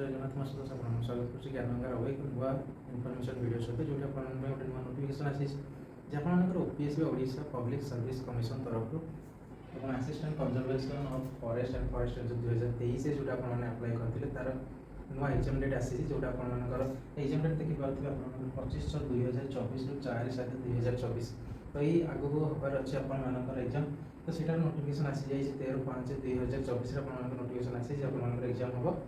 जय जगन्नाथ मस्त आपको स्वागत करुच्ची ज्ञानगंगार और एक नुआ इनफर्मेशन वीडियो सहित जो गोटे नुआ नोटिफिकेशन आसी जहाँपर OPSC Odisha public service commission तरफ assistant conservation of forest and forest ranger 2023 जोटा आपने अप्लाई करते तार नुआ एग्जाम डेट आसी जोटा आपर एग्जाम डेट देखिए 25/6/2024 रु 4/7/2024 तो ये आगू हबार अच्छे आपर एग्जाम तो सीटार नोटिफिकेशन आसी जाए 13/5/2024 नोटिफिकेशन आसी आप एग्जाम हम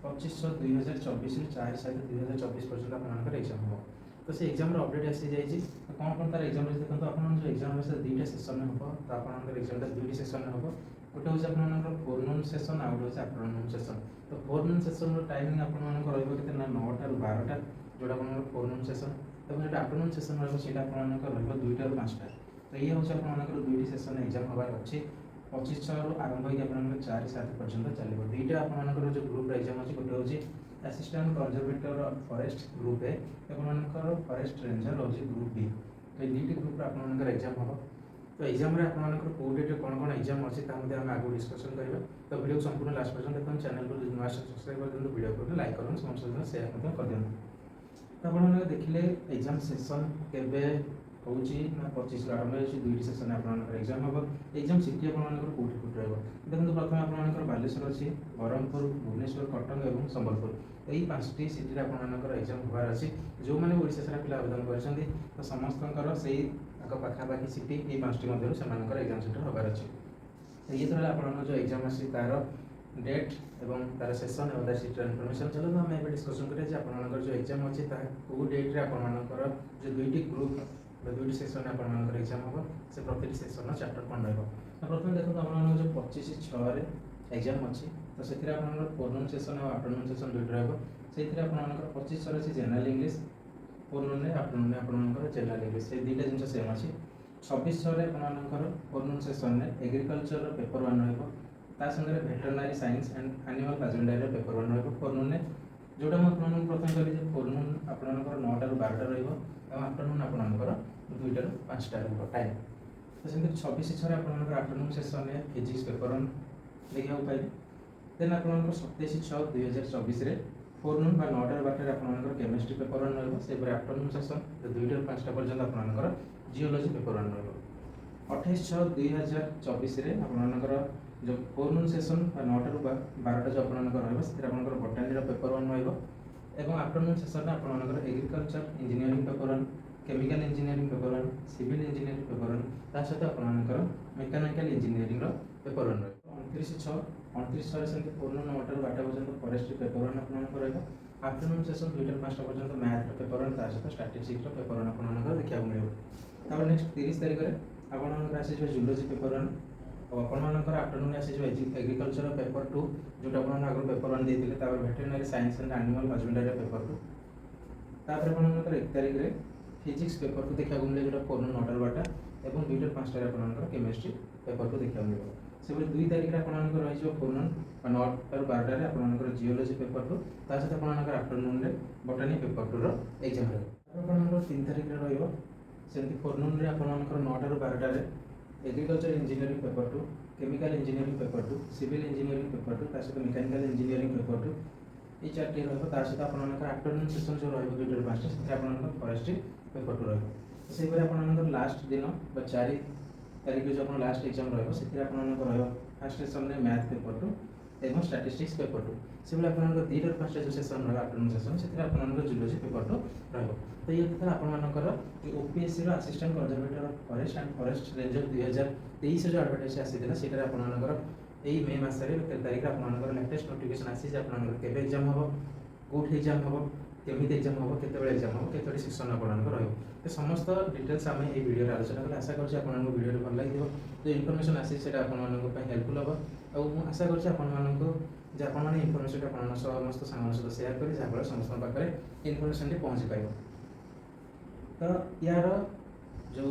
25/6/2024 रु 4/7/2024 पर्यटन आपर एग्जाम हम तो से एग्जाम अपडेट आसी जाए कौन कौन तार एग्जाम देखो आप जो एग्जाम से दुईटा सेसन हम तो आप एग्जाम दुईटी सेसन हम गोटे हूँ आप फोरनून सेसन आउ गोटे आफ्टरनून सेसन तो फोरनून सेसन टाइमिंग आपके 9टा ରୁ 12टा जोटा आप फोरनून सेसन और जो आफ्टरनून सेसन रहा आप 2टा ରୁ 5टा तो ये हूँ आप दुईटी सेसन एग्जाम हबार अच्छे 25/6 आरंभ होकर आप 4/7 पर्यटन चलो दुईटा आपर जो ग्रुप एग्जाम अच्छे गोटे हूँ assistant conservator forest group A और फॉरेस्ट रेंजर हूँ ग्रुप बी तो दुईटी ग्रुप आपर एग्जाम हम तो एग्जाम आपर कौ डेट कौन कौन एग्जाम अच्छे आम आगे डिस्कसन करवा तो वीडियो संपूर्ण लास्ट पर्यटन देखते चैनल को नुआ सब्सक्राइब कर दिखाँ वीडियो को लाइक करें समस्त सेयार कर दिखाँ तो आप देखिले एग्जाम सेसन के हूँ 25 आरंभ हो दुईटी सेसन आप एग्जाम हम एग्जाम सिटी आपर कौटी कौटी रहा देखो प्रथम आपर बालेश्वर अच्छी ब्रह्मपुर भुवनेश्वर कटक और संबलपुर यही 5टी सिटी आपर एग्जाम हबार अच्छी जो मैंने ओडिशा सारा पिला आवेदन कर तो समस्त से पाखापाखि सिटी ये 5टी मध्य से एग्जाम सेंटर हबार अच्छे तो ये तरह आप जो एग्जाम आसी तार डेट एवं तार सेसन और तार सीटर इनफर्मेशन चलो आम ए डिस्कसन करें जो एग्जाम अच्छे कौ डेट्रे आपर जो दुईटी ग्रुप दुईटी सेसन आपर एग्जाम हम से प्रति सेसन चैप्टर कौन रहा प्रथम देखो आप जो 25/6 एग्जाम अच्छी तो से फोरनून सेसन और आफ्टरनून सेसन दुईट रही आपर 25/6 अच्छी जनरल इंग्लीश फोरनून आफ्टरनून आपर जनरल इंग्लीश से दुईटा जिन सेम अच्छी 26/6 आपर फोरनून सेसन में एग्रीकल्चर पेपर 1 रहा veterinary science and animal husbandry paper 1 रहा फोरनून जोटा मुझे प्रथम कही फोरनून आपर 9टा ରୁ 12टा आफ्टरनून आपर 2टा ରୁ 5टा टाइम तो सेम 26/6 आपर आफ्टरनून सेसन में फिजिक्स पेपर 1 देखा पाए देन आप 27/6/2024 फोरनून 9टा ରୁ 12टा आपर केमिस्ट्री पेपर 1 रहा से आफ्टरनून सेसन 2टा ରୁ 5टा पर्यटन आपर जियोलॉजी पेपर 1 रहा 28/6/2024 आपर जो फोरनून सेसन 9टा ରୁ 12टा जो आप बोटानी पेपर 1 रहा आफ्टरनून सेसन आपर agriculture engineering paper 1 chemical engineering paper 1 civil engineering paper 1 सहित आपर मेकानिकल इंजीनियरिंग पेपर 1 रहा 29/6 से फोरनून 9टा ରୁ 12टा पर्यटन फॉरेस्ट्री पेपर 1 आपर रहा आफ्टरनून सेसन 2टा ରୁ 5टा पर्यटन मैथ पेपर 1 सहित स्टैटिस्टिक्स पेपर 1 आप देखा मिले नेक्स्ट 30 तारीख में आप आसीज जूलोजी पेपर 1 और आपर आफ्टरनून आसीज एग्रीकल्चर पेपर 2 जो आगे पेपर 1 देते veterinary science and animal husbandry paper 2 तापर आप 1 तारीख में फिजिक्स पेपर 2 देखा मिले जो फोरनून 9टा ରୁ 12टा और 2टा ରୁ 5टा आप केमिस्ट्री पेपर 2 देखा मिले से 2 तारीख में आप रही फोरनून 9टा ରୁ 12टा आप जियोलॉजी पेपर 2 सहित आप आफ्टरनून में बोटानी पेपर 2 एग्जाम रहा 3 तारीख में रही फोरनून में आप 9टा ରୁ 12टा agriculture engineering paper 2 chemical engineering paper 2 civil engineering paper 2 सहित मेकानिकल इंजीनियरिंग पेपर 2 ये 4टी सहित आप आफ्टरनून सेसन जो रहा 2टा ରୁ 5टा से आप फॉरेस्ट्री पेपर 2 रही से आप लास्ट दिन 4 तारीख जो आप लास्ट एग्जाम रहा से फर्स्ट सेसन में मैथ पेपर 2 और स्टैटिस्टिक्स पेपर 2 से आप 2टा ରୁ 5टा जो सेसन रहा आफ्टरनून सेसन से आप जूलॉजी पेपर 2 रहा तो ये था आपर OPSC assistant conservator forest and forest ranger 2023 जो एडवर्टाइज आसाला से आपर यही मे मसरे 13 तारीख आपर लेटेस्ट नोटिफिकेशन आसी आपके एग्जाम हम कौट एग्जाम हम केमी एग्जाम हम केत एग्जाम हम केतोटी सेक्शन आप तो समस्त डिटेल्स आम ये वीडियो आलोचना करें आशा करें आपको वीडियो भल लगे जो इनफर्मेशन आसी से हेल्पफुल हम और आशा करें आपने इनफर्मेशन आप समस्त सांग सहित सेयार करें जहाँफल समस्त पाखे इनफर्मेशन पहुँची पाए तो यार जो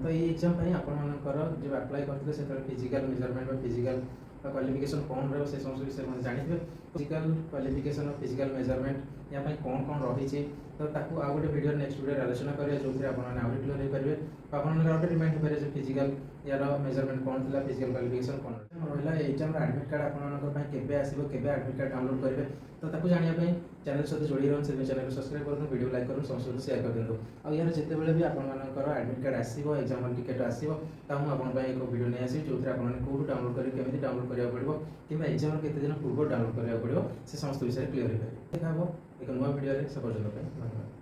तो ये एग्जाम आपर जो अप्लाई करते फिजिकल मेजरमेंट फिजिकल क्वालिफिकेशन कौन रहा से समस्त विषय जानी फिजिकल क्वालिफिकेशन और फिजिकल मेजरमेंट या कौन कौन रही तो ताकू आ गोटे वीडियो नेक्स्ट वीडियो आलोचना करें जो आपने आउट क्लियर हो पारे आप रिमाइंड हो पारे फिजिकल यार मेजरमेंट कौन था फिजिकल क्वालिफिकेशन कौन रहा एग्जाम एडमिट कार्ड आपके आसो के एडमिट कार्ड डाउनलोड करेंगे तो ताकू जानापी चैनल सहित जोड़ी रहा चैनल को सब्सक्राइब करूँ वीडियो लाइक करूँ समस्त शेयर कर दिखाँ और यार जिते भी आपर एडमिट कार्ड आसो एग्जाम हॉल टिकेट आसो तो मुझे एक वीडियो नहीं आसो जो आपने कौट डाउनलोड करेंगे केमी डाउनलोड करा पड़ो कि एग्जाम केते दिन पूर्व डाउनलोड करा पड़ो से समस्त विषय क्लियर हो पाए देखा एक नुआ वीडियो से पर्यटन धन्यवाद।